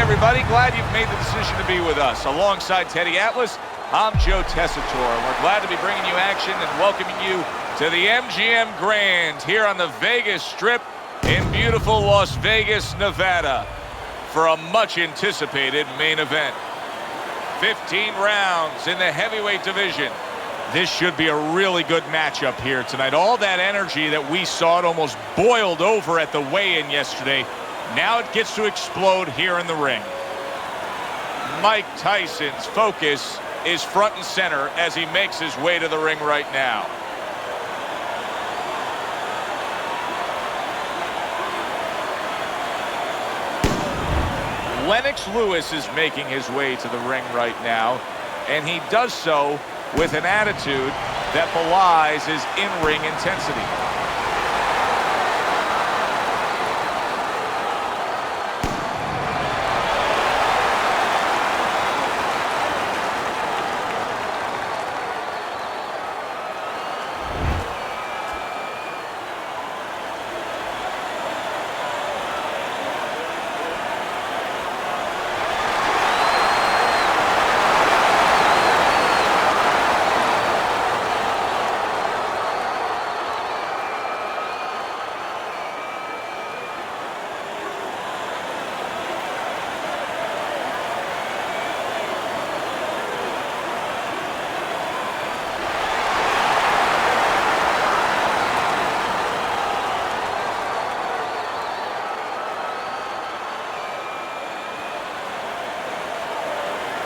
everybody. Glad you've made the decision to be with us. Alongside Teddy Atlas, I'm Joe Tessitore. We're glad to be bringing you action and welcoming you to the MGM Grand here on the Vegas Strip in beautiful Las Vegas, Nevada, for a much-anticipated main event. 15 rounds in the heavyweight division. This should be a really good matchup here tonight. All that energy that we saw, it almost boiled over at the weigh-in yesterday. Now it gets to explode here in the ring. Mike Tyson's focus is front and center as he makes his way to the ring right now. Lennox Lewis is making his way to the ring right now, and he does so with an attitude that belies his in-ring intensity.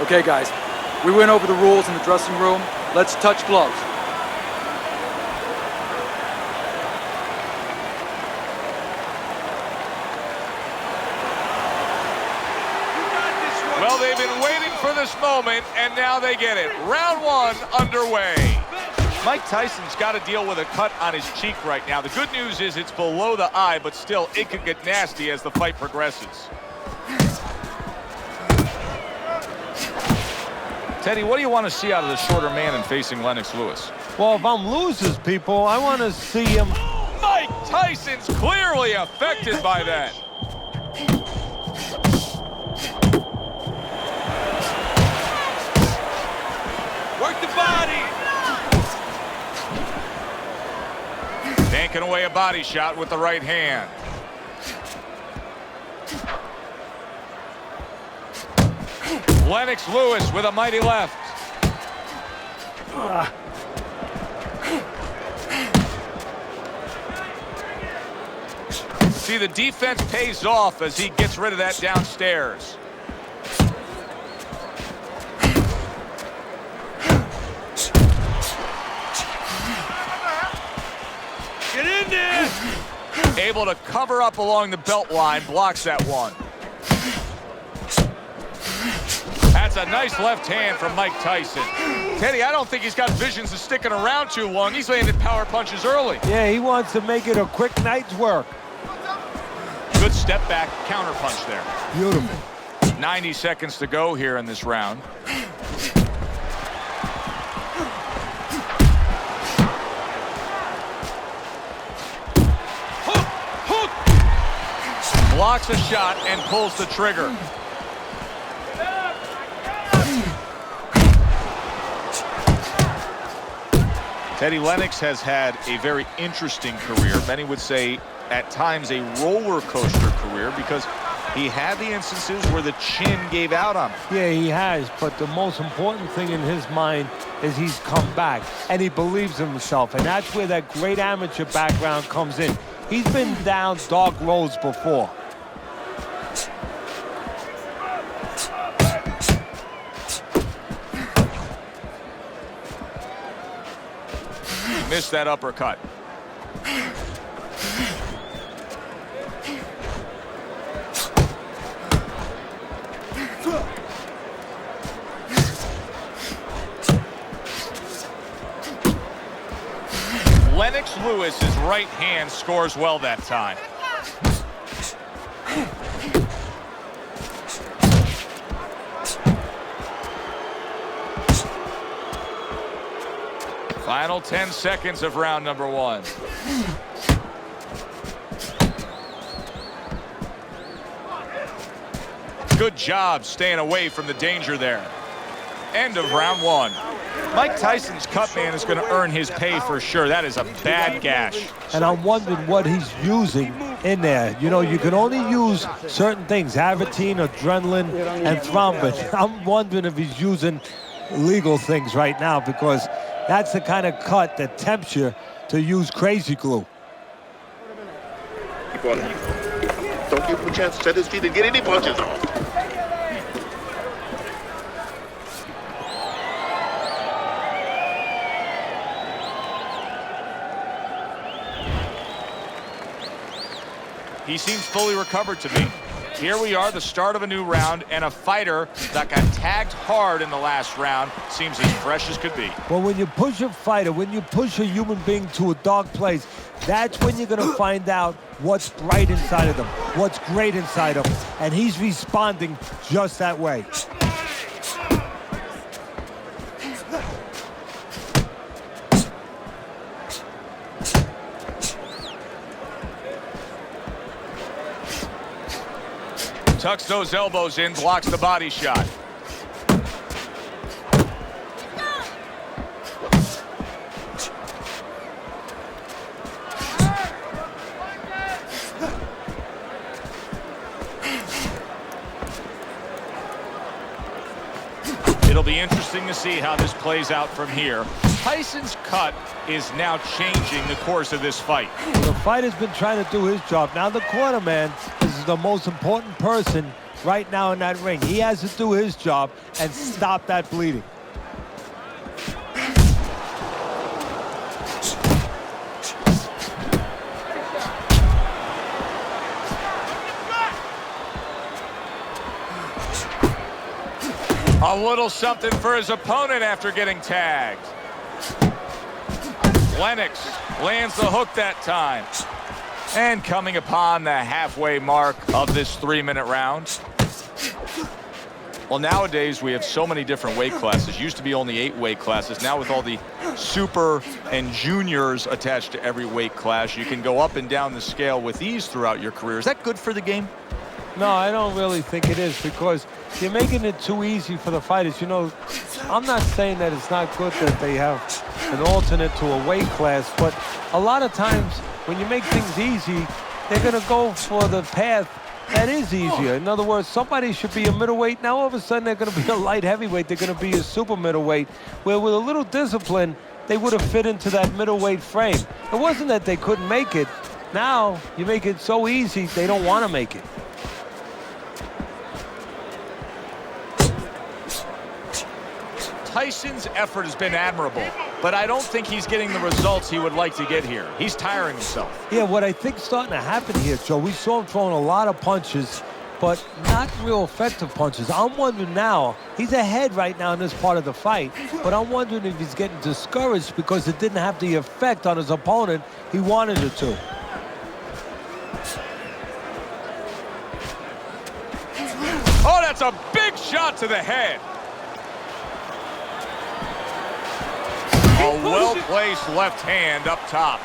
Okay, guys, we went over the rules in the dressing room. Let's touch gloves. Well, they've been waiting for this moment, and now they get it. Round one underway. Mike Tyson's got to deal with a cut on his cheek right now. The good news is it's below the eye, but still, it could get nasty as the fight progresses. Teddy, what do you want to see out of the shorter man in facing Lennox Lewis? Well, if I'm losing people, I want to see him. Mike Tyson's clearly affected by that. Work the body. Tanking away a body shot with the right hand. Lennox Lewis with a mighty left. See, the defense pays off as he gets rid of that downstairs. Get in there! Able to cover up along the belt line, blocks that one. That's a nice left hand from Mike Tyson. Teddy, I don't think he's got visions of sticking around too long. He's landed power punches early. Yeah, he wants to make it a quick night's work. Good step back counter punch there. Beautiful. 90 seconds to go here in this round. Blocks a shot and pulls the trigger. Teddy, Lennox has had a very interesting career. Many would say at times a roller coaster career because he had the instances where the chin gave out on him. Yeah, he has, but the most important thing in his mind is he's come back and he believes in himself, and that's where that great amateur background comes in. He's been down dark roads before. Missed that uppercut. Lennox Lewis's right hand scores well that time. Final 10 seconds of round number one. Good job staying away from the danger there. End of round one. Mike Tyson's cut man is going to earn his pay for sure. That is a bad gash. And I'm wondering what he's using in there. You know, you can only use certain things, Avitine, adrenaline, and thrombin. I'm wondering if he's using legal things right now, because that's the kind of cut that tempts you to use crazy glue. Keep on. Don't give him a chance to set his feet and get any punches off. He seems fully recovered to me. Here we are, the start of a new round, and a fighter that got tagged hard in the last round seems as fresh as could be. Well, when you push a fighter, when you push a human being to a dark place, that's when you're going to find out what's bright inside of them, what's great inside of them. And he's responding just that way. Tucks those elbows in, blocks the body shot. It'll be interesting to see how this plays out from here. Tyson's cut is now changing the course of this fight. Well, the fighter's been trying to do his job. Now the cornerman is the most important person right now in that ring. He has to do his job and stop that bleeding. A little something for his opponent after getting tagged. Lennox lands the hook that time. And coming upon the halfway mark of this 3-minute round. Well, nowadays we have so many different weight classes. Used to be only 8 weight classes. Now with all the super and juniors attached to every weight class, you can go up and down the scale with ease throughout your career. Is that good for the game? No, I don't really think it is, because you're making it too easy for the fighters. You know, I'm not saying that it's not good that they have an alternate to a weight class, but a lot of times when you make things easy, they're going to go for the path that is easier. In other words, somebody should be a middleweight. Now all of a sudden they're going to be a light heavyweight. They're going to be a super middleweight, where with a little discipline, they would have fit into that middleweight frame. It wasn't that they couldn't make it. Now you make it so easy, they don't want to make it. Tyson's effort has been admirable, but I don't think he's getting the results he would like to get here. He's tiring himself. Yeah, what I think is starting to happen here, Joe, we saw him throwing a lot of punches, but not real effective punches. I'm wondering now, he's ahead right now in this part of the fight, but I'm wondering if he's getting discouraged because it didn't have the effect on his opponent he wanted it to. Oh, that's a big shot to the head. A well-placed left hand up top.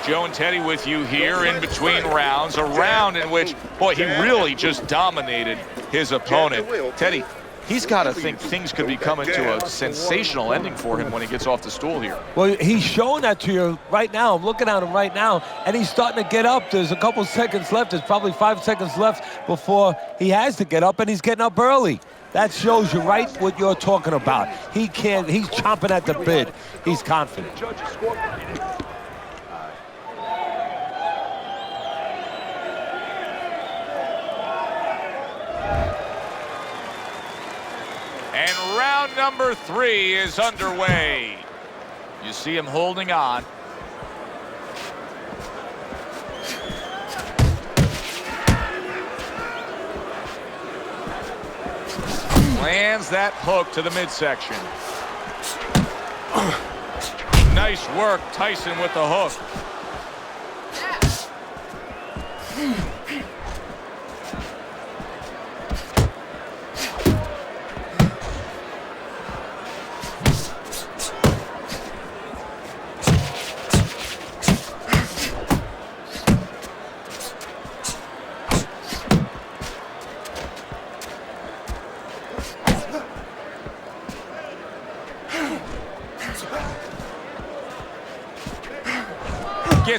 Joe and Teddy with you here in between rounds. A round in which, boy, he really just dominated his opponent. Teddy, he's got to think things could be coming to a sensational ending for him when he gets off the stool here. Well, he's showing that to you right now. I'm looking at him right now, and he's starting to get up. There's a couple seconds left. There's probably 5 seconds left before he has to get up, and he's getting up early. That shows you right what you're talking about. He's chomping at the bit. He's confident. And round number 3 is underway. You see him holding on. Lands that hook to the midsection. Nice work, Tyson with the hook.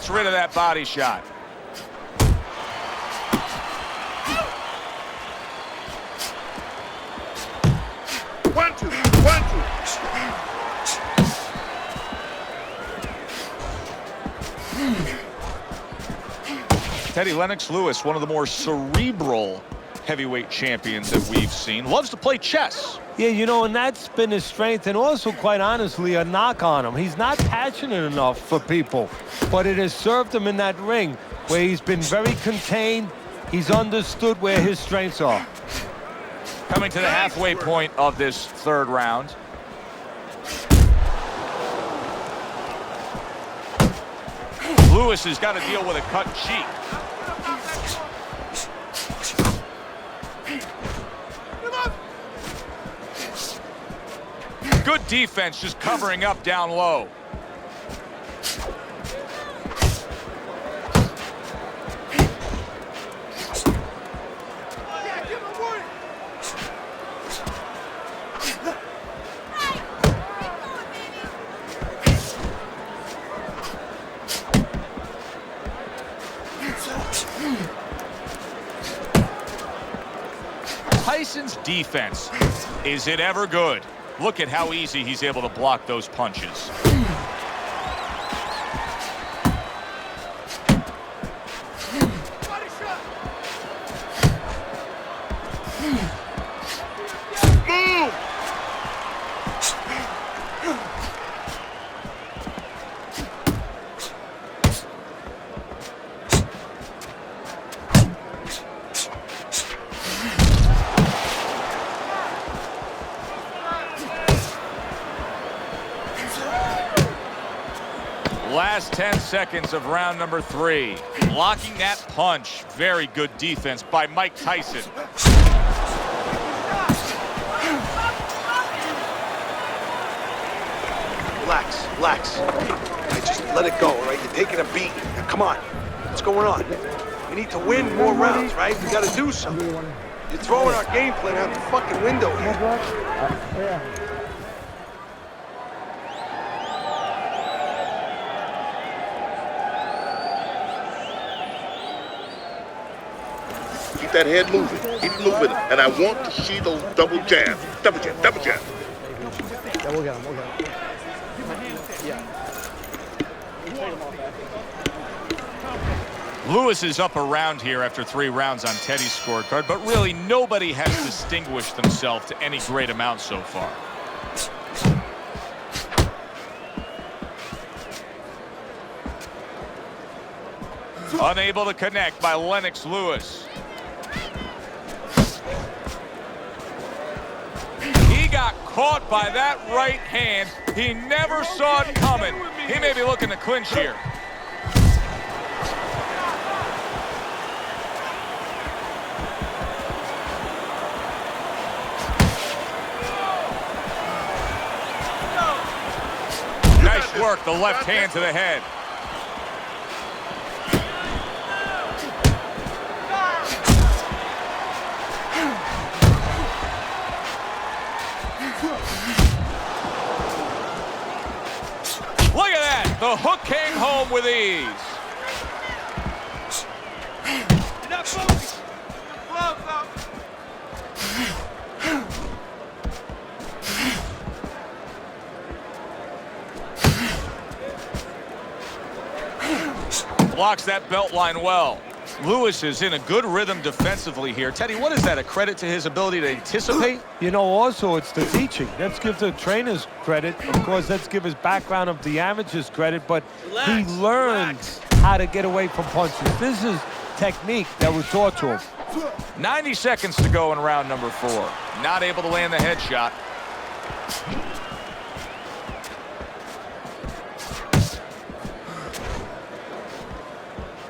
gets rid of that body shot. One, two, one, two. Teddy Lennox Lewis, one of the more cerebral heavyweight champions that we've seen, loves to play chess. Yeah, you know, and that's been his strength, and also, quite honestly, a knock on him. He's not passionate enough for people, but it has served him in that ring where he's been very contained. He's understood where his strengths are. Coming to the halfway point of this third round. Lewis has got to deal with a cut cheek. Good defense, just covering up down low. Tyson's defense, is it ever good? Look at how easy he's able to block those punches. Move! Last 10 seconds of round number 3. Blocking that punch. Very good defense by Mike Tyson. Relax, relax. I just let it go, all right? You're taking a beat. Now, come on. What's going on? We need to win more rounds, right? We gotta do something. You're throwing our game plan out the fucking window here. Keep that head moving. Keep it moving. And I want to see those double jabs. Double jab, double jab. Yeah, we'll get him, Yeah. Lewis is up around here after 3 rounds on Teddy's scorecard, but really nobody has distinguished themselves to any great amount so far. Unable to connect by Lennox Lewis. He got caught by that right hand. He never saw it coming. He may be looking to clinch here. Nice work, the left hand to the head. Look at that! The hook came home with ease. Blocks that belt line well. Lewis is in a good rhythm defensively here. Teddy, what is that, a credit to his ability to anticipate? You know, also, it's the teaching. Let's give the trainers credit. Of course, let's give his background of the amateurs credit, but he learns how to get away from punches. This is technique that was taught to him. 90 seconds to go in round number 4. Not able to land the headshot.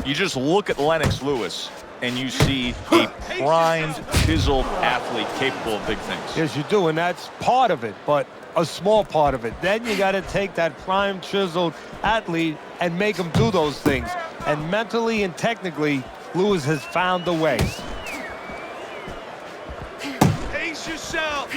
You just look at Lennox Lewis, and you see a primed, chiseled athlete capable of big things. Yes, you do, and that's part of it, but a small part of it. Then you got to take that primed, chiseled athlete and make him do those things. And mentally and technically, Lewis has found a way. Pace yourself.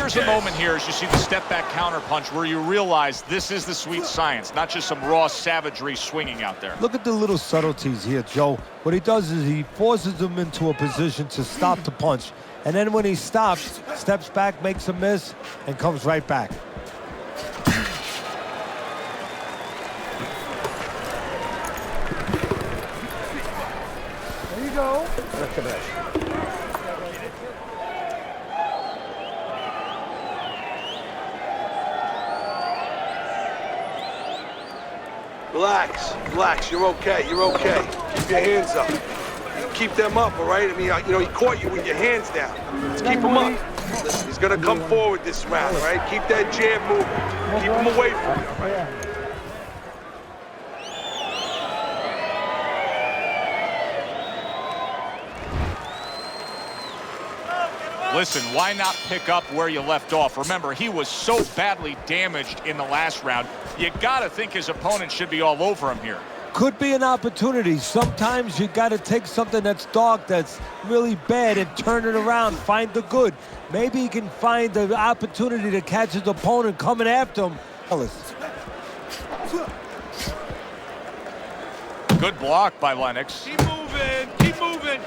There's a moment here as you see the step-back counter punch where you realize this is the sweet science, not just some raw savagery swinging out there. Look at the little subtleties here, Joe. What he does is he forces him into a position to stop the punch. And then when he stops, steps back, makes a miss, and comes right back. There you go. Relax, relax, you're okay, you're okay. Keep your hands up. Keep them up, all right? I mean, you know, he caught you with your hands down. Let's keep him up. Listen, he's gonna come forward this round, all right? Keep that jab moving. Keep him away from you, all right? Listen, why not pick up where you left off? Remember, he was so badly damaged in the last round. You gotta think his opponent should be all over him here. Could be an opportunity. Sometimes you got to take something that's dark, that's really bad, and turn it around, find the good. Maybe he can find the opportunity to catch his opponent coming after him. Good block by Lennox. Keep moving, keep moving.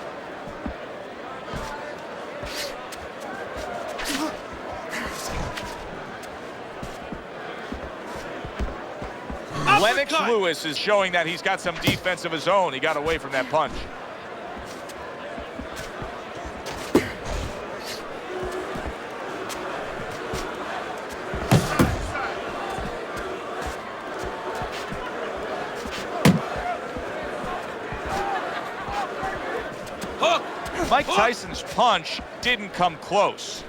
Lennox Lewis is showing that he's got some defense of his own. He got away from that punch. Mike Tyson's punch didn't come close.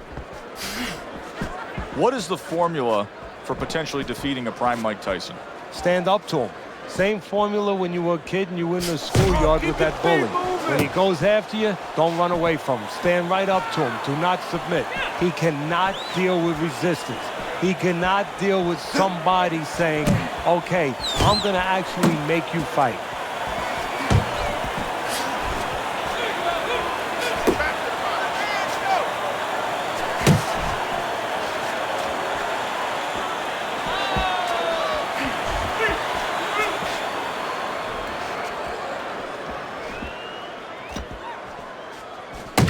What is the formula for potentially defeating a prime Mike Tyson? Stand up to him. Same formula when you were a kid and you were in the schoolyard with that bully. When he goes after you, don't run away from him. Stand right up to him. Do not submit. He cannot deal with resistance. He cannot deal with somebody saying, okay, I'm going to actually make you fight.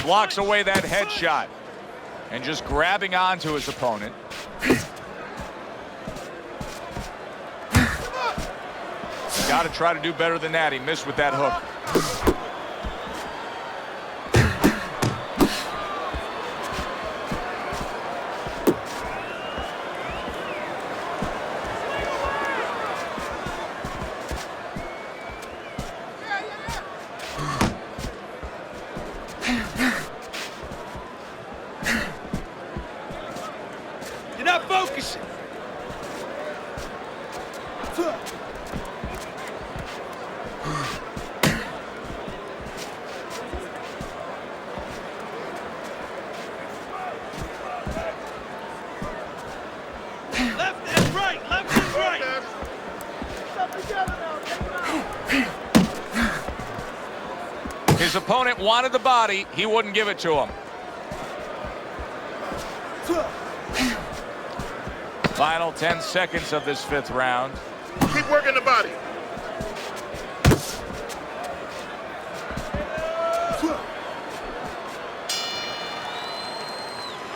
Blocks away that headshot and just grabbing onto his opponent. Got to try to do better than that. He missed with that hook. You're not focusing. Left and right, left and right. His opponent wanted the body. He wouldn't give it to him. Final 10 seconds of this fifth round. Keep working the body.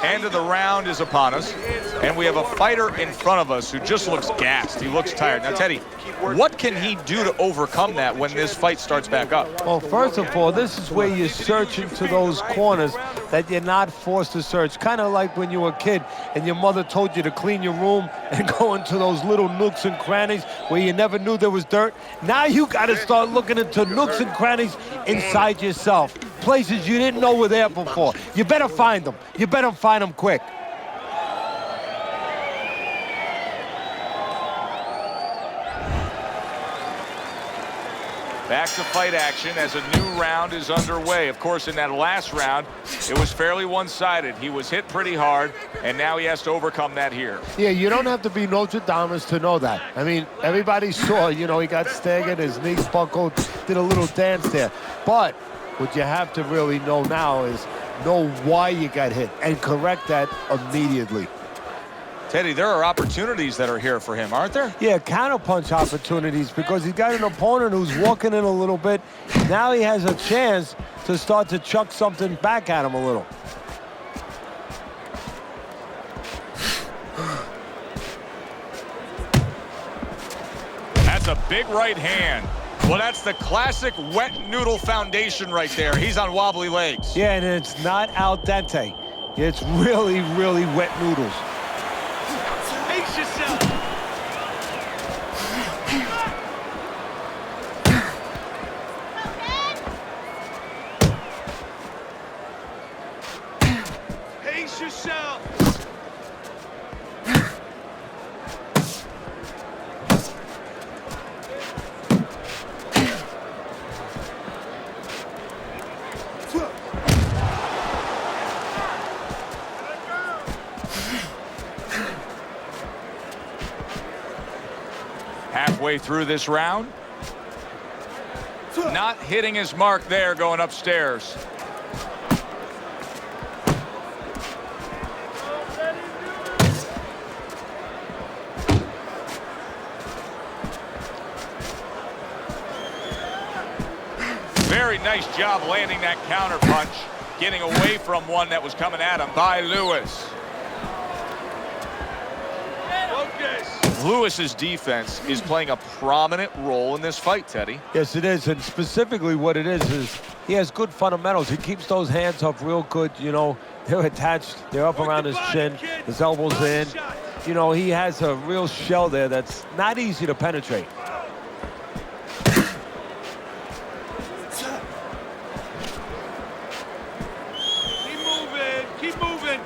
End of the round is upon us, and we have a fighter in front of us who just looks gassed. He looks tired. Now, Teddy, what can he do to overcome that when this fight starts back up? Well, first of all, this is where you search into those corners that you're not forced to search. Kind of like when you were a kid and your mother told you to clean your room and go into those little nooks and crannies where you never knew there was dirt. Now you got to start looking into nooks and crannies inside yourself. Places you didn't know were there before. You better find them. You better find them quick. Back to fight action as a new round is underway. Of course, in that last round, it was fairly one-sided. He was hit pretty hard, and now he has to overcome that here. Yeah, you don't have to be Nostradamus to know that. I mean, everybody saw, you know, he got staggered, his knees buckled, did a little dance there. But what you have to really know now is know why you got hit and correct that immediately. Teddy, there are opportunities that are here for him, aren't there? Yeah, counterpunch opportunities because he's got an opponent who's walking in a little bit. Now he has a chance to start to chuck something back at him a little. That's a big right hand. Well, that's the classic wet noodle foundation right there. He's on wobbly legs. Yeah, and it's not al dente. It's really, really wet noodles. Pace yourself. Pace yourself. Halfway through this round. Not hitting his mark there going upstairs. Very nice job landing that counter punch, getting away from one that was coming at him by Lewis. Lewis's defense is playing a prominent role in this fight, Teddy. Yes, it is, and specifically what it is he has good fundamentals. He keeps those hands up real good, you know. They're attached, they're up around his chin, his elbows in. You know, he has a real shell there that's not easy to penetrate. Keep moving, keep moving.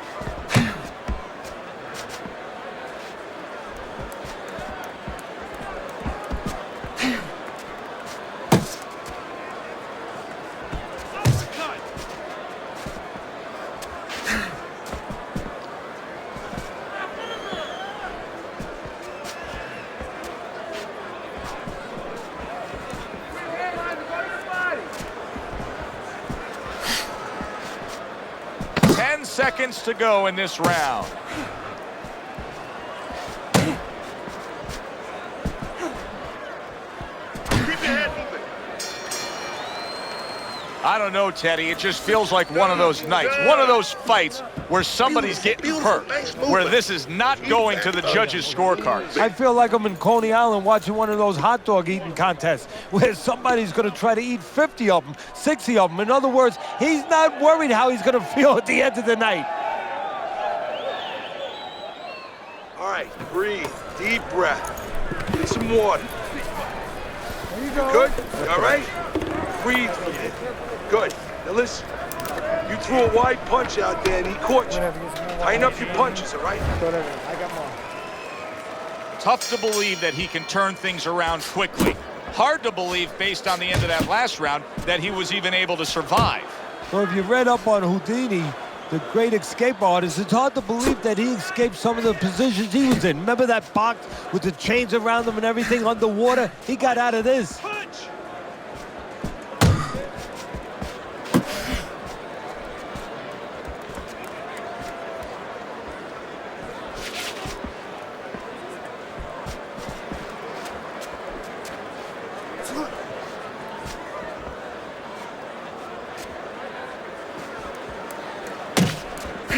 Seconds to go in this round. Keep your head moving. I don't know, Teddy. It just feels like one of those nights, one of those fights where somebody's getting hurt, where this is not going to the judges' scorecards. I feel like I'm in Coney Island watching one of those hot dog eating contests where somebody's going to try to eat 50 of them, 60 of them. In other words, he's not worried how he's going to feel at the end of the night. All right, breathe, deep breath. Get some water. There you go. Good? You all right? Breathe. Good. Now listen, you threw a wide punch out there and he caught you. Tighten up your punches, all right? I got more. Tough to believe that he can turn things around quickly. Hard to believe, based on the end of that last round, that he was even able to survive. Well, if you read up on Houdini, the great escape artist, it's hard to believe that he escaped some of the positions he was in. Remember that box with the chains around him and everything underwater? He got out of this. Punch!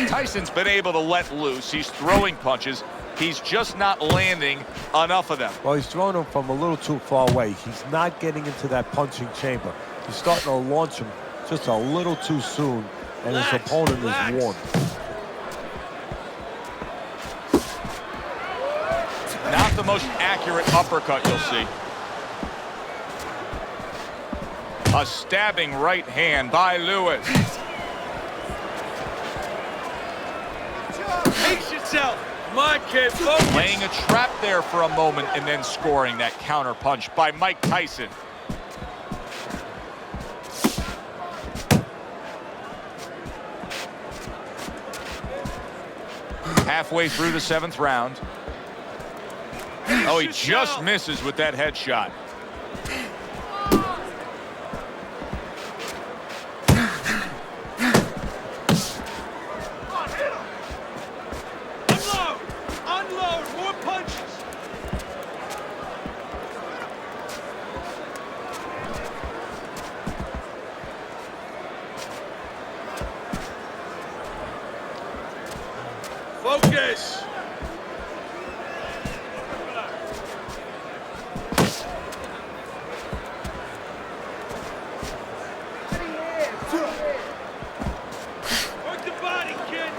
Tyson's been able to let loose. He's throwing punches. He's just not landing enough of them. Well, he's throwing them from a little too far away. He's not getting into that punching chamber. He's starting to launch him just a little too soon, and his opponent is warned. Not the most accurate uppercut you'll see. A stabbing right hand by Lewis. Pace yourself. Come on, kid, focus. Laying a trap there for a moment and then scoring that counter punch by Mike Tyson. Halfway through the 7th round. Oh, he just misses with that headshot.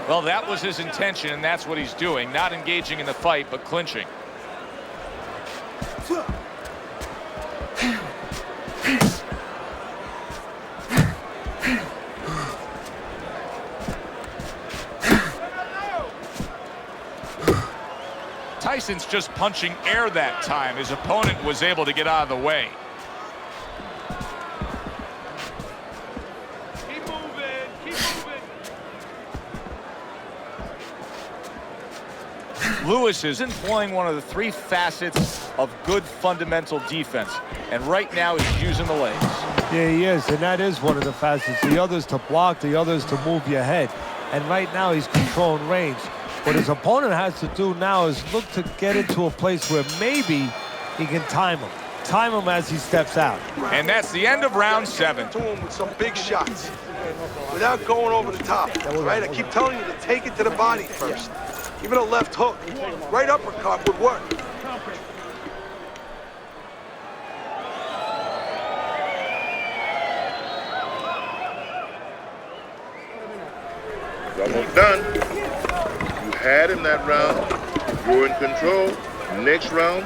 Well, that was his intention, and that's what he's doing. Not engaging in the fight, but clinching. Tyson's just punching air that time. His opponent was able to get out of the way. Keep moving, keep moving. Lewis is employing one of the three facets of good fundamental defense. And right now he's using the legs. Yeah, he is, and that is one of the facets. The other's to block, the other's to move your head. And right now he's controlling range. What his opponent has to do now is look to get into a place where maybe he can time him. Time him as he steps out. And that's the end of round 7. To him with some big shots without going over the top, right? I keep telling you to take it to the body first. Even a left hook, right uppercut would work. You're almost done. You had him that round. You're in control. Next round.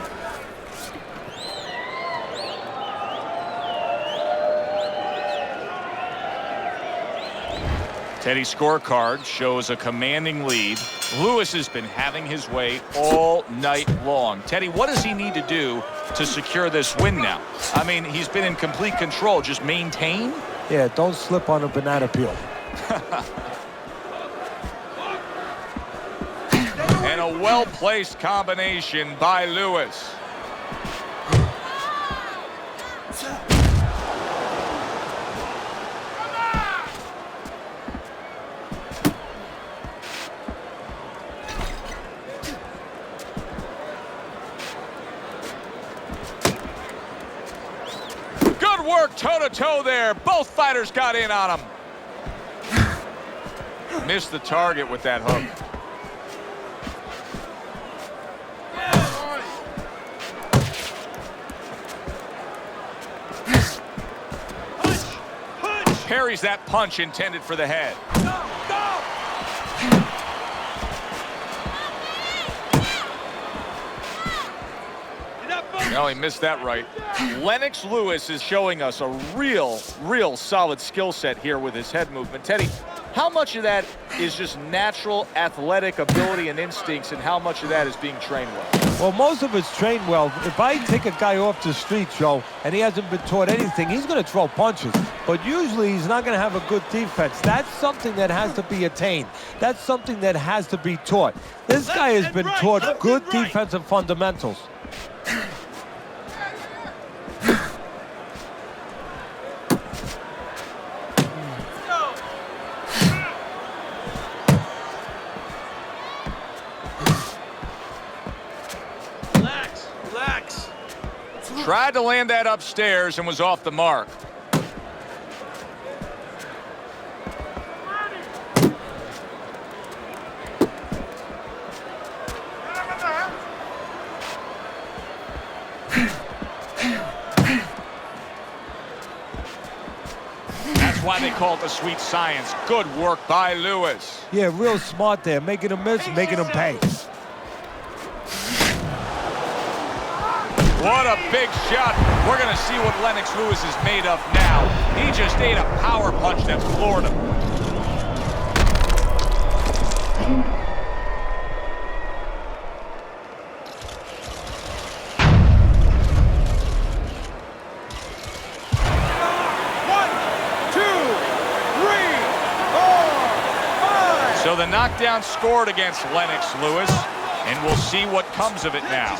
Teddy's scorecard shows a commanding lead. Lewis has been having his way all night long. Teddy, what does he need to do to secure this win now? I mean, he's been in complete control. Just maintain? Yeah, don't slip on a banana peel. And a well-placed combination by Lewis. Good work toe-to-toe there. Both fighters got in on him. Missed the target with that hook. Parries that punch intended for the head. No, he missed that right. Lennox Lewis is showing us a real solid skill set here with his head movement. Teddy, how much of that is just natural athletic ability and instincts, and how much of that is being trained well? Well, most of it's trained well. If I take a guy off the street, Joe, and he hasn't been taught anything, he's going to throw punches. But usually he's not going to have a good defense. That's something that has to be attained. That's something that has to be taught. This guy has been taught good defensive fundamentals. Tried to land that upstairs and was off the mark. That's why they call it the sweet science. Good work by Lewis. Yeah, real smart there. Making him miss, making him pay. What a big shot. We're going to see what Lennox Lewis is made of now. He just ate a power punch that floored him. So the knockdown scored against Lennox Lewis, and we'll see what comes of it now.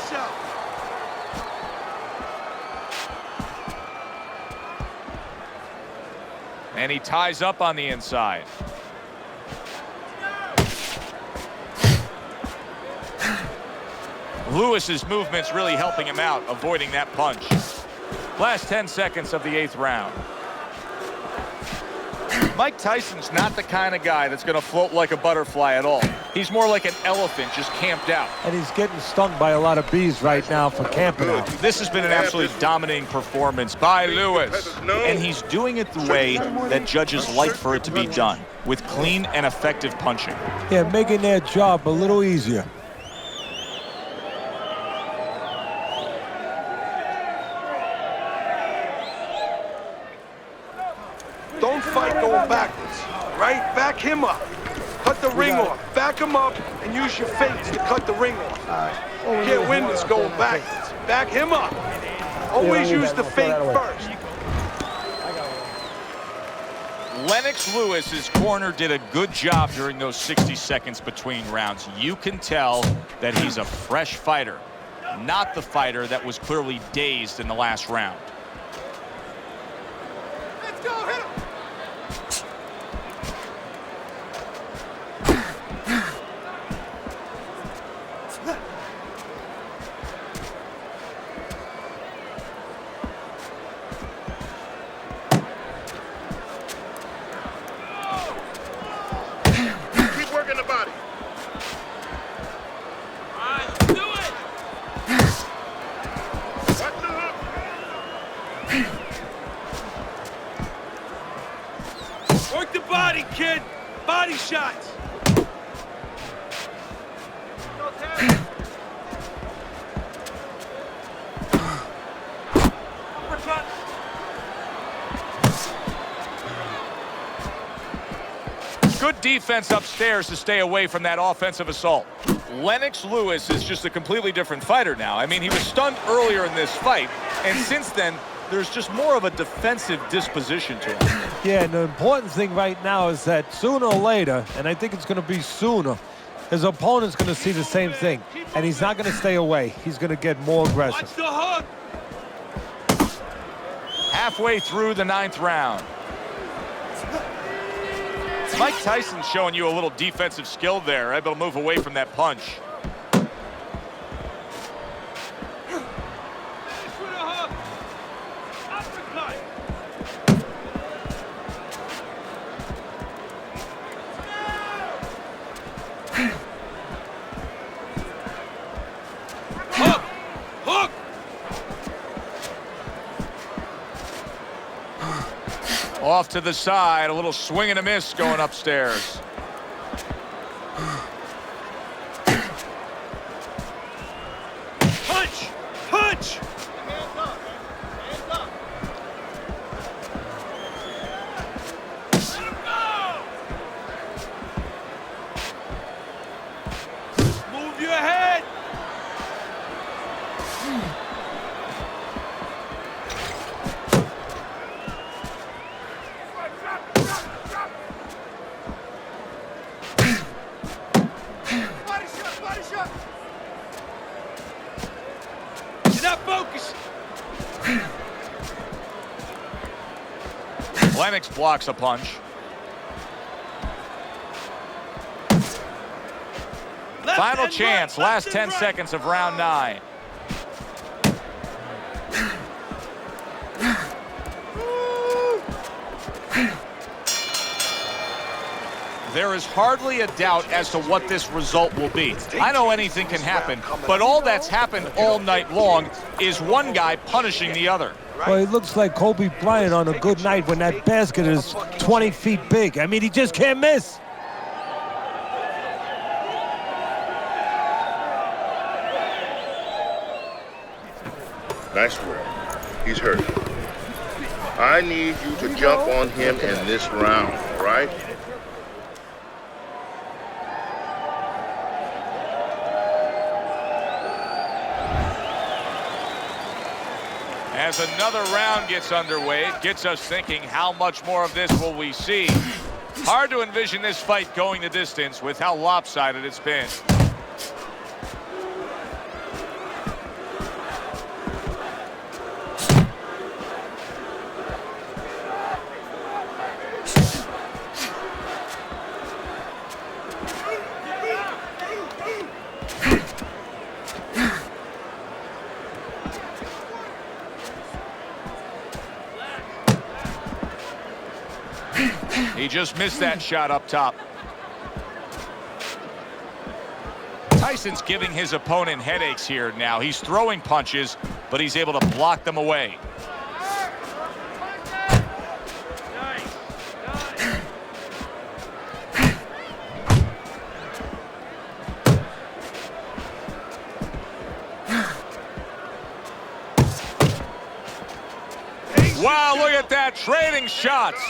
And he ties up on the inside. Lewis's movement's really helping him out, avoiding that punch. Last 10 seconds of the 8th round. Mike Tyson's not the kind of guy that's going to float like a butterfly at all. He's more like an elephant just camped out. And he's getting stung by a lot of bees right now for camping out. This has been an absolutely dominating performance by Lewis. And he's doing it the way that judges like for it to be done, with clean and effective punching. Yeah, making their job a little easier. Don't fight going backwards, right? Back him up. Cut the ring off. Back him up and use your feints to cut the ring off. You can't win this going backwards. Back him up. Always use the feint first. Lennox Lewis's corner did a good job during those 60 seconds between rounds. You can tell that he's a fresh fighter, not the fighter that was clearly dazed in the last round. Let's go, hit him. Keep working the body. Do it. Watch the hook. Work the body, kid. Body shots. Uppercut. Good defense upstairs to stay away from that offensive assault. Lennox Lewis is just a completely different fighter now. I mean, he was stunned earlier in this fight, and since then, there's just more of a defensive disposition to him. Yeah, and the important thing right now is that sooner or later, and I think it's going to be sooner, his opponent's going to see the same thing, and he's not going to stay away. He's going to get more aggressive. Watch the hook. Halfway through the 9th round. Mike Tyson showing you a little defensive skill there, able to move away from that punch. With a hook. Uppercut. Hook! Hook! Off to the side, a little swing and a miss going upstairs. Punch! Punch! Let him go! Move your head! Body shot! Body shot! You're not focused! Lennox blocks a punch. Left Final and chance, right, last left 10 and right. seconds of round 9. There is hardly a doubt as to what this result will be. I know anything can happen, but all that's happened all night long is one guy punishing the other. Well, he looks like Kobe Bryant on a good night when that basket is 20 feet big. I mean, he just can't miss. Nice work. He's hurt. I need you to jump on him in this round, all right? As another round gets underway, it gets us thinking, how much more of this will we see? Hard to envision this fight going the distance with how lopsided it's been. He just missed that shot up top. Tyson's giving his opponent headaches here now. He's throwing punches, but he's able to block them away. Wow, look at that, trading shots.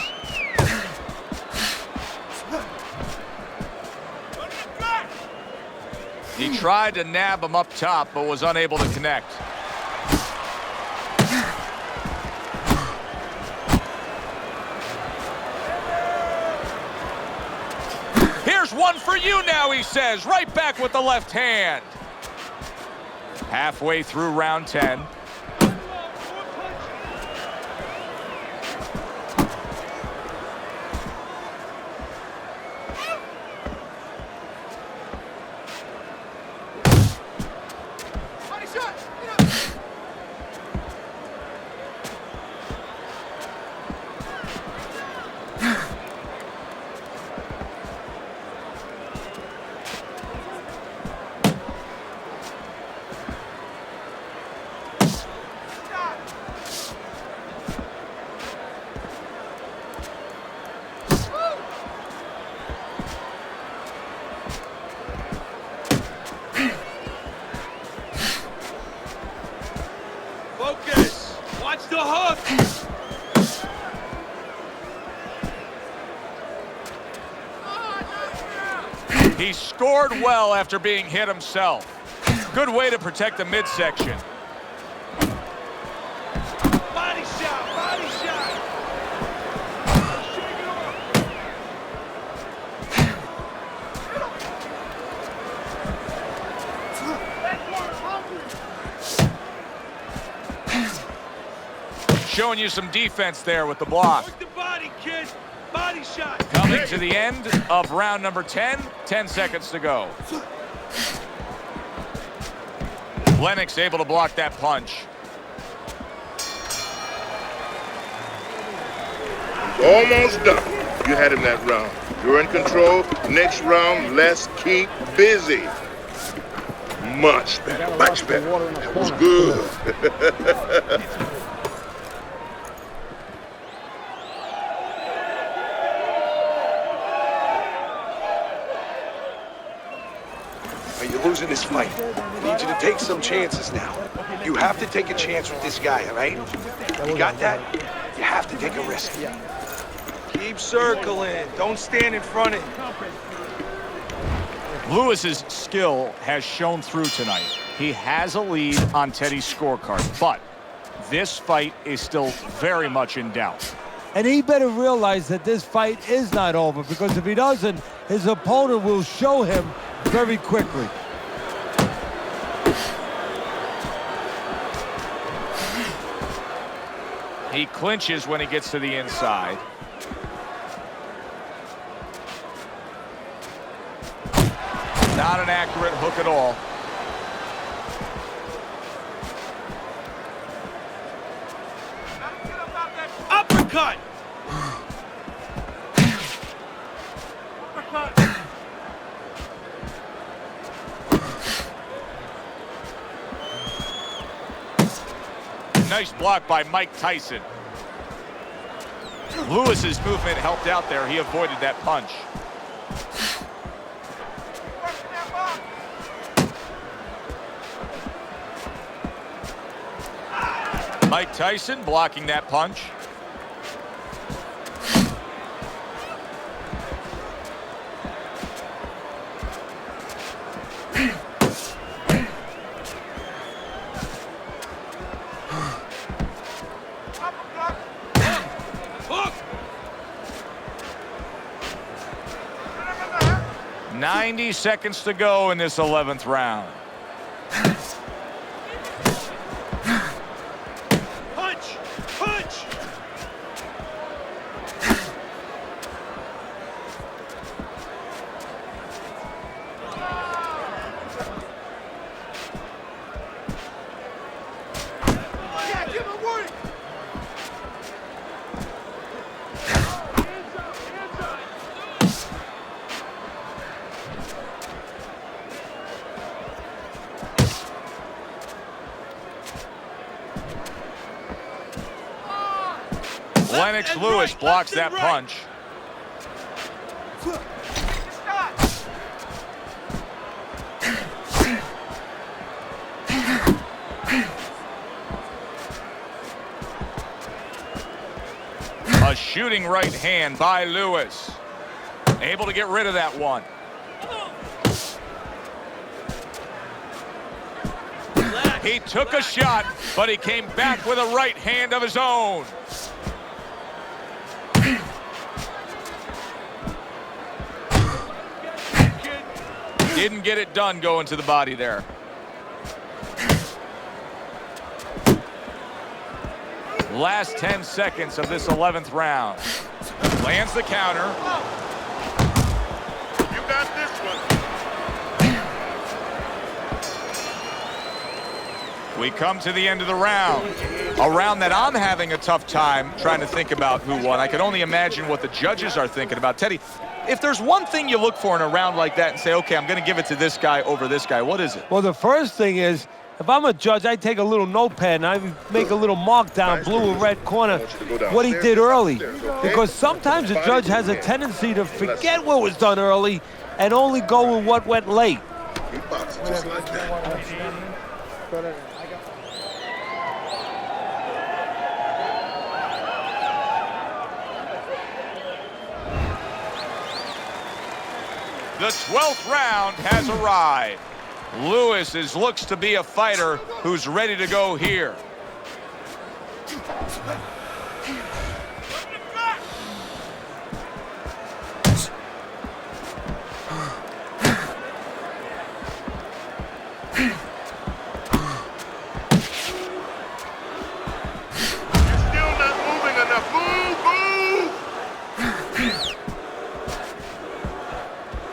He tried to nab him up top, but was unable to connect. Here's one for you now, he says, right back with the left hand. Halfway through round 10. Focus! Watch the hook! He scored well after being hit himself. Good way to protect the midsection. Body shot! Body shot! Shake it off! Showing you some defense there with the block. Work the body, kid! Body shot! Coming to the end of round number 10, 10 seconds to go. Lennox able to block that punch. Almost done. You had him that round. You're in control. Next round, let's keep busy. Much better. Much better. That was good. You're losing this fight. I need you to take some chances now. You have to take a chance with this guy, all right? You got that? You have to take a risk. Keep circling. Don't stand in front of him. Lewis's skill has shown through tonight. He has a lead on Teddy's scorecard, but this fight is still very much in doubt. And he better realize that this fight is not over, because if he doesn't, his opponent will show him very quickly. He clinches when he gets to the inside. Not an accurate hook at all. Uppercut! Nice block by Mike Tyson. Lewis's movement helped out there. He avoided that punch. Mike Tyson blocking that punch. Hook! 90 seconds to go in this 11th round. Punch! Punch! Yeah, give him work! Lennox Lewis blocks that punch. A shooting right hand by Lewis. Able to get rid of that one. He took a shot, but he came back with a right hand of his own. Didn't get it done going to the body there. Last 10 seconds of this 11th round. Lands the counter. You got this one. We come to the end of the round. A round that I'm having a tough time trying to think about who won. I can only imagine what the judges are thinking about. Teddy, if there's one thing you look for in a round like that and say, okay, I'm going to give it to this guy over this guy, what is it? Well, the first thing is, if I'm a judge, I take a little notepad and I make a little mark down, blue or red corner, what he did early. Because sometimes a judge has a tendency to forget what was done early and only go with what went late. He boxes just like that. The 12th round has arrived. Lewis looks to be a fighter who's ready to go here. You're still not moving enough. Move, move!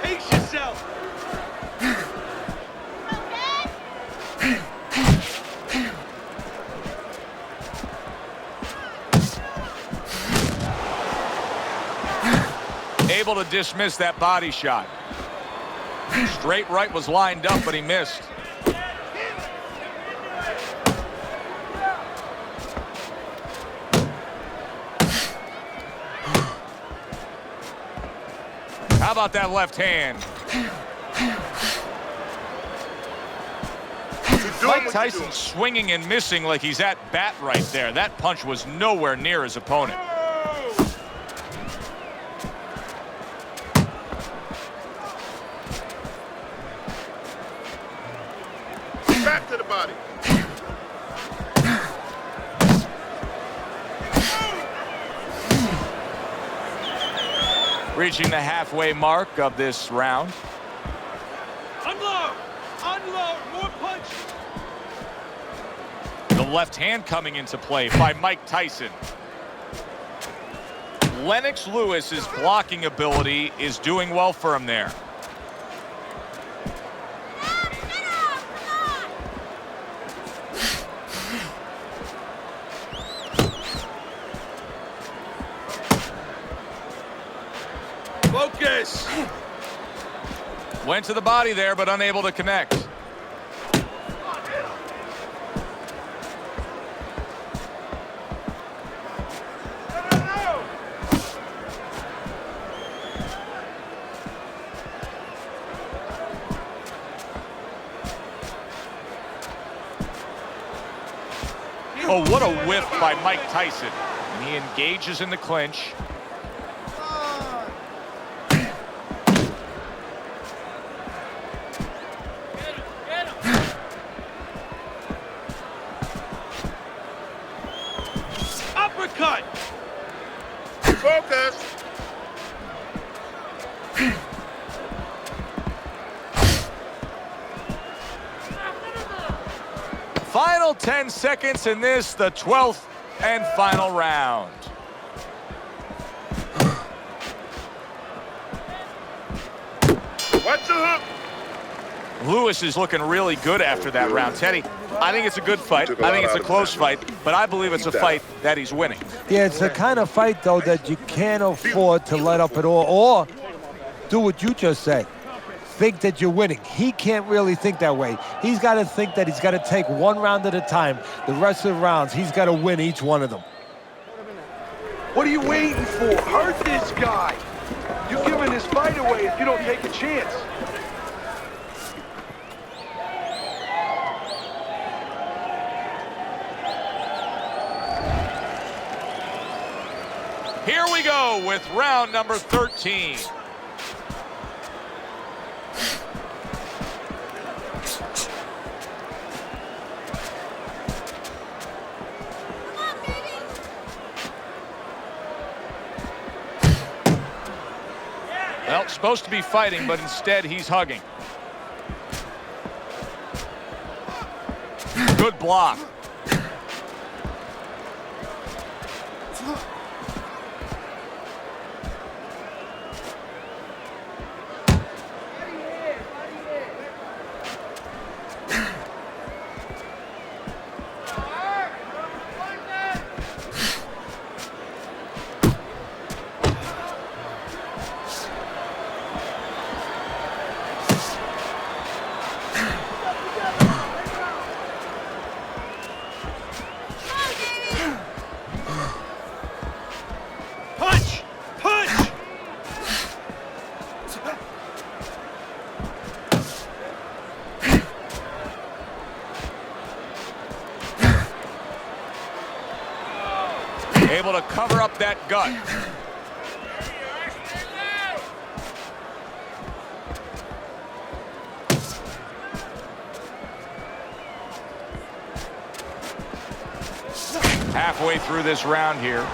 Pace yourself. Able to dismiss that body shot. Straight right was lined up, but he missed. How about that left hand? Mike Tyson swinging and missing like he's at bat right there. That punch was nowhere near his opponent. Back to the body. Reaching the halfway mark of this round. Unload! Unload! More punch! The left hand coming into play by Mike Tyson. Lennox Lewis's blocking ability is doing well for him there. Focus! Went to the body there, but unable to connect. Oh, what a whiff by Mike Tyson. And he engages in the clinch. Uppercut! Focus. Final 10 seconds in this, the 12th and final round. Watch the hook. Lewis is looking really good after that round. Teddy, I think it's a good fight. I think it's a close fight, but I believe it's a fight that he's winning. Yeah, it's the kind of fight, though, that you can't afford to let up at all, or do what you just said. Think that you're winning. He can't really think that way. He's got to think that he's got to take one round at a time. The rest of the rounds, he's got to win each one of them. are you waiting for? Hurt this guy. You're giving this fight away if you don't take a chance. Here we go with round number 13. Well, supposed to be fighting, but instead he's hugging. Good block. Punch! Punch! Able to cover up that gut. Halfway through this round here.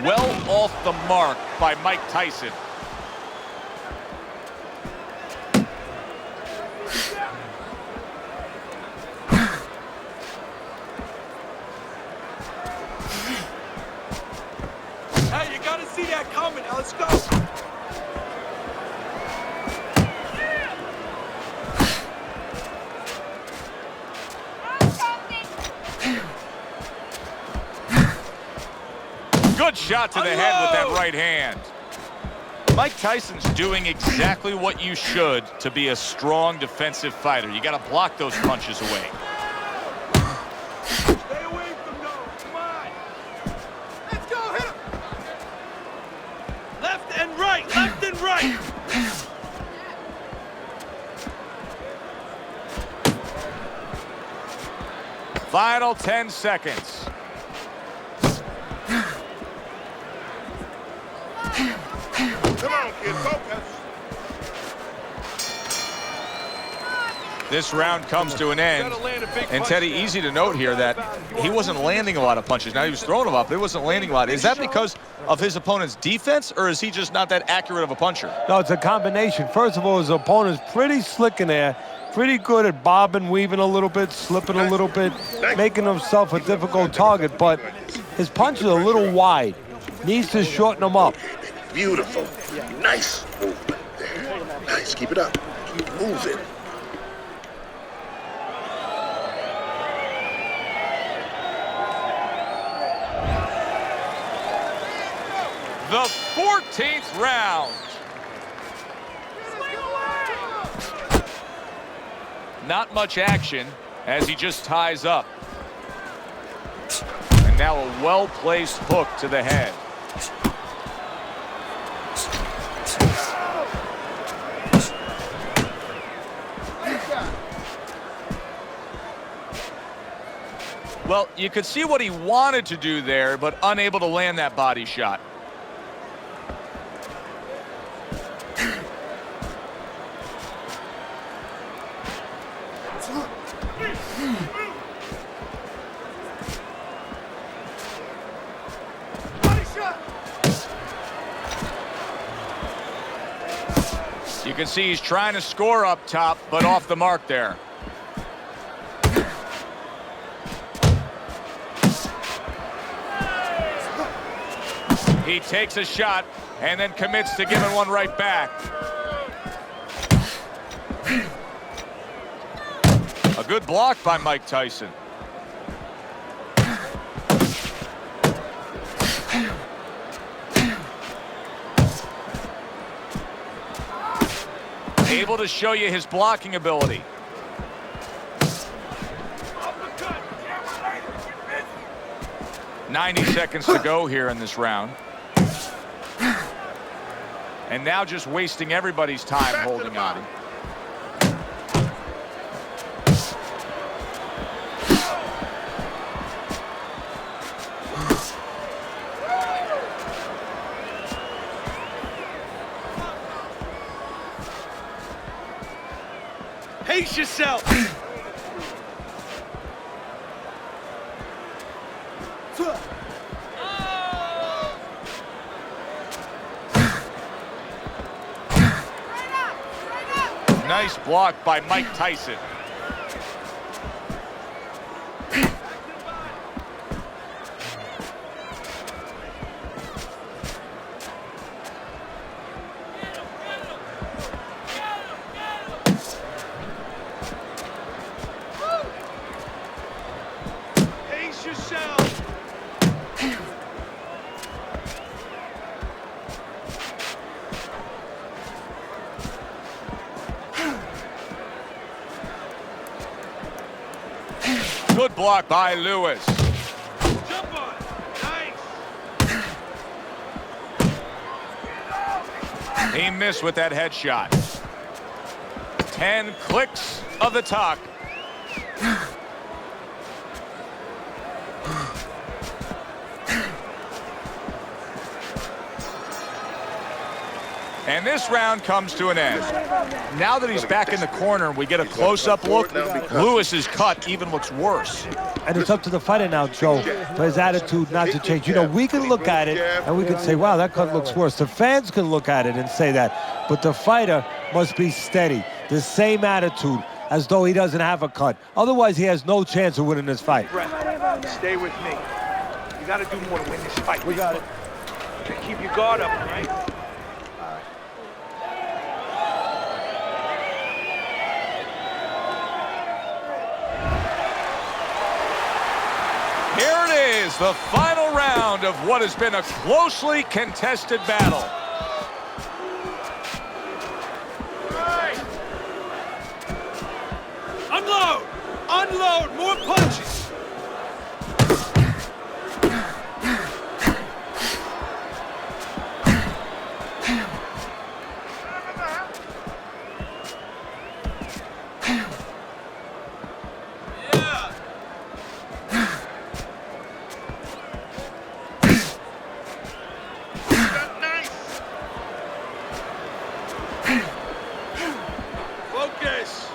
Well off the mark by Mike Tyson. Hey, you gotta see that coming. Now let's go. Good shot to the head with that right hand. Mike Tyson's doing exactly what you should to be a strong defensive fighter. You got to block those punches away. Stay away from those. Come on. Let's go. Hit him. Left and right. Left and right. Final 10 seconds. Come on, kid, focus. This round comes to an end. And Teddy, easy to note here that he wasn't landing a lot of punches. Now he was throwing them up, but he wasn't landing a lot. Is that because of his opponent's defense, or is he just not that accurate of a puncher? No, it's a combination. First of all, his opponent's pretty slick in there, pretty good at bobbing, weaving a little bit, slipping a little bit, making himself a difficult target, but his punches are a little wide. Needs to shorten them up. Beautiful. Nice movement there. Nice. Keep it up. Keep moving. The 14th round. Not much action as he just ties up. And now a well-placed hook to the head. Well, you could see what he wanted to do there, but unable to land that body shot. You can see he's trying to score up top, but off the mark there. He takes a shot and then commits to giving one right back. A good block by Mike Tyson. Able to show you his blocking ability. "90 seconds to go here in this round. And now just wasting everybody's time holding on him. Pace yourself. Nice block by Mike Tyson. Pace yourself. Good block by Lewis. Jump on. Nice. He missed with that headshot. 10 clicks of the talk. And this round comes to an end. Now that he's back in the corner, we get a close-up look. Lewis's cut even looks worse. And it's up to the fighter now, Joe, for his attitude not to change. You know, we can look at it and we can say, wow, that cut looks worse. The fans can look at it and say that. But the fighter must be steady, the same attitude, as though he doesn't have a cut. Otherwise, he has no chance of winning this fight. Stay with me. You got to do more to win this fight. We got it. Keep your guard up, all right? Here it is, the final round of what has been a closely contested battle. Unload! Unload! More punches! Focus!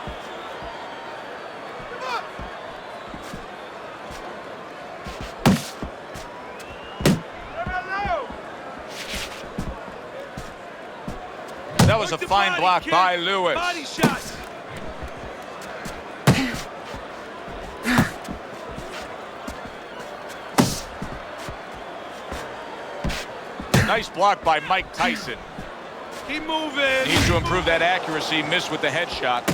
That was a fine block by Lewis. Body shots! Nice block by Mike Tyson. Keep moving! Needs to improve that accuracy. Missed with the headshot.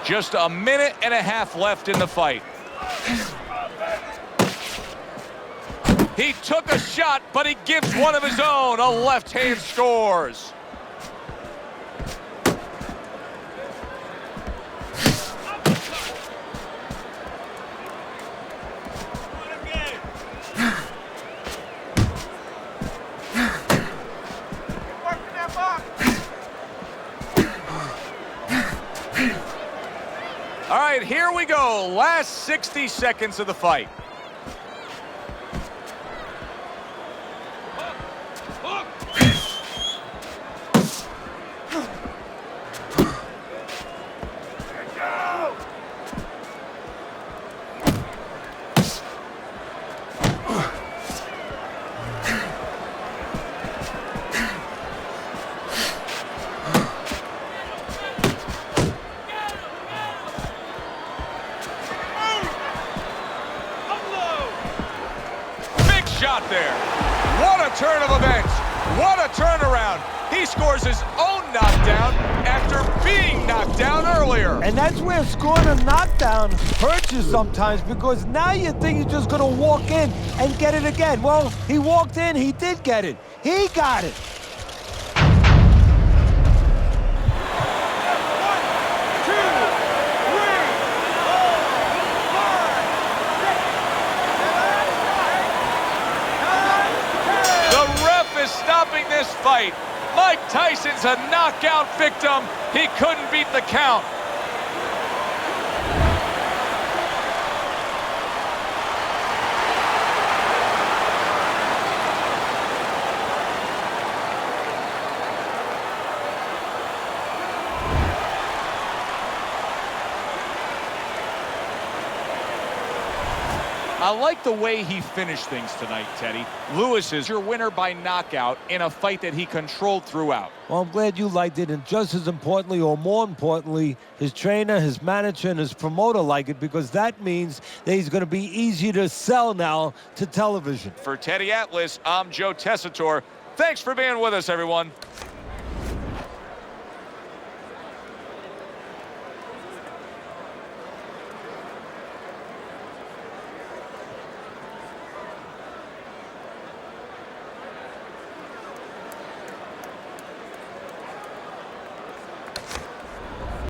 Just a minute and a half left in the fight. He took a shot, but he gives one of his own. A left hand scores. All right, here we go. Last 60 seconds of the fight. shot there. What a turn of events. What a turnaround. He scores his own knockdown after being knocked down earlier. And that's where scoring a knockdown hurts you sometimes, because now you think you're just going to walk in and get it again. Well, he walked in, he did get it. He got it. Stopping this fight. Mike Tyson's a knockout victim. He couldn't beat the count. I like the way he finished things tonight, Teddy. Lewis is your winner by knockout in a fight that he controlled throughout. Well, I'm glad you liked it, and just as importantly, or more importantly, his trainer, his manager, and his promoter like it, because that means that he's going to be easy to sell now to television. For Teddy Atlas, I'm Joe Tessitore. Thanks for being with us, everyone.